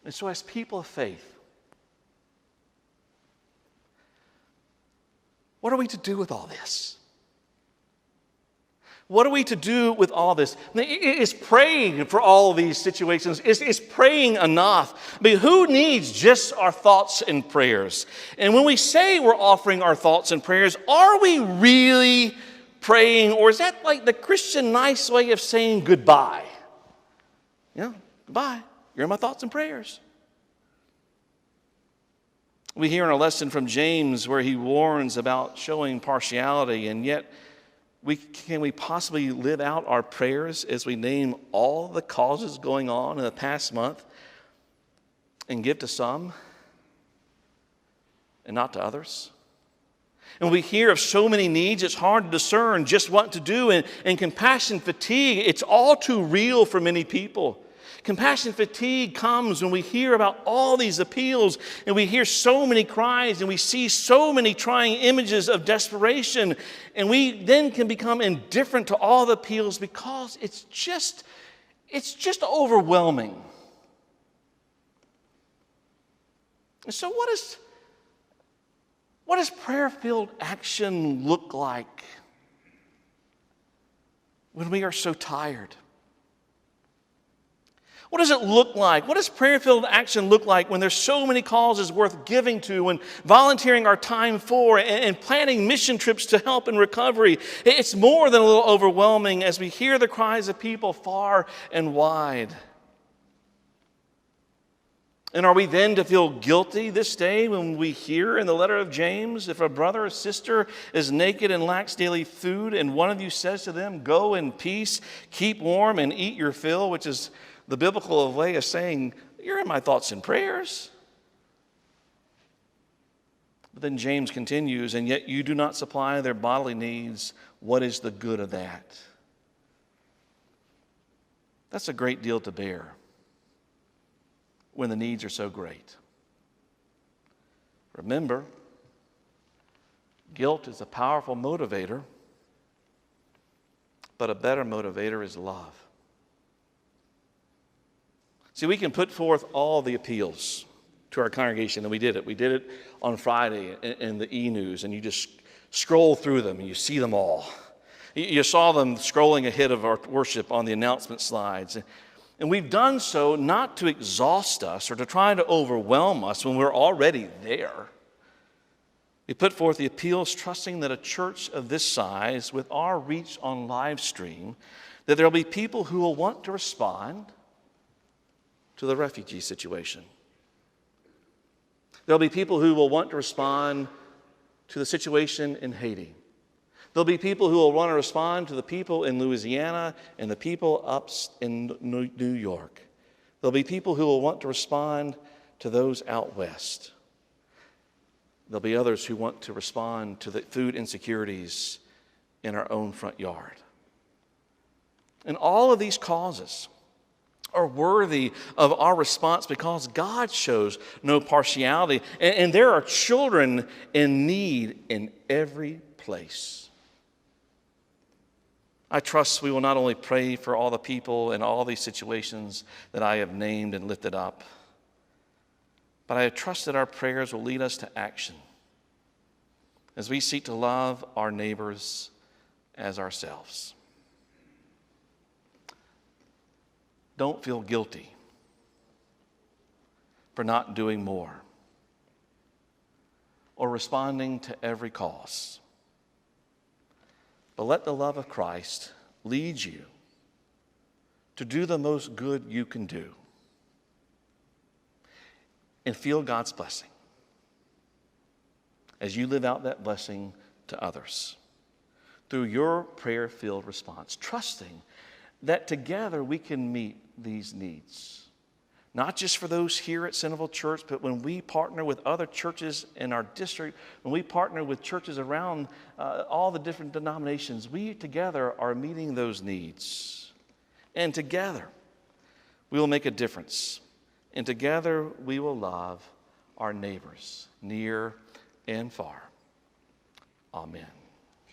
And so as people of faith, what are we to do with all this? What are we to do with all this? Is praying for all of these situations, is praying enough? I mean, who needs just our thoughts and prayers? And when we say we're offering our thoughts and prayers, are we really praying? Or is that like the Christian nice way of saying goodbye? Goodbye. You're in my thoughts and prayers. We hear in a lesson from James where he warns about showing partiality, and yet can we possibly live out our prayers as we name all the causes going on in the past month and give to some and not to others? And we hear of so many needs, it's hard to discern just what to do. And compassion fatigue, it's all too real for many people. Compassion fatigue comes when we hear about all these appeals and we hear so many cries and we see so many trying images of desperation, and we then can become indifferent to all the appeals because it's just overwhelming. And so what does prayer-filled action look like when we are so tired? What does it look like? What does prayer-filled action look like when there's so many causes worth giving to and volunteering our time for and planning mission trips to help in recovery? It's more than a little overwhelming as we hear the cries of people far and wide. And are we then to feel guilty this day when we hear in the letter of James, if a brother or sister is naked and lacks daily food, and one of you says to them, go in peace, keep warm, and eat your fill, which is the biblical way of saying, you're in my thoughts and prayers. But then James continues, and yet you do not supply their bodily needs. What is the good of that? That's a great deal to bear when the needs are so great. Remember, guilt is a powerful motivator, but a better motivator is love. See, we can put forth all the appeals to our congregation, and we did it. We did it on Friday in the e-news, and you just scroll through them, and you see them all. You saw them scrolling ahead of our worship on the announcement slides. And we've done so not to exhaust us or to try to overwhelm us when we're already there. We put forth the appeals trusting that a church of this size, with our reach on live stream, that there will be people who will want to respond to the refugee situation. There'll be people who will want to respond to the situation in Haiti. There'll be people who will want to respond to the people in Louisiana and the people up in New York. There'll be people who will want to respond to those out west. There'll be others who want to respond to the food insecurities in our own front yard. And all of these causes are worthy of our response because God shows no partiality. And there are children in need in every place. I trust we will not only pray for all the people in all these situations that I have named and lifted up, but I trust that our prayers will lead us to action as we seek to love our neighbors as ourselves. Don't feel guilty for not doing more or responding to every cause. But let the love of Christ lead you to do the most good you can do and feel God's blessing as you live out that blessing to others through your prayer-filled response, trusting that together we can meet these needs. Not just for those here at Centreville Church, but when we partner with other churches in our district, when we partner with churches around all the different denominations, we together are meeting those needs. And together we will make a difference. And together we will love our neighbors, near and far. Amen.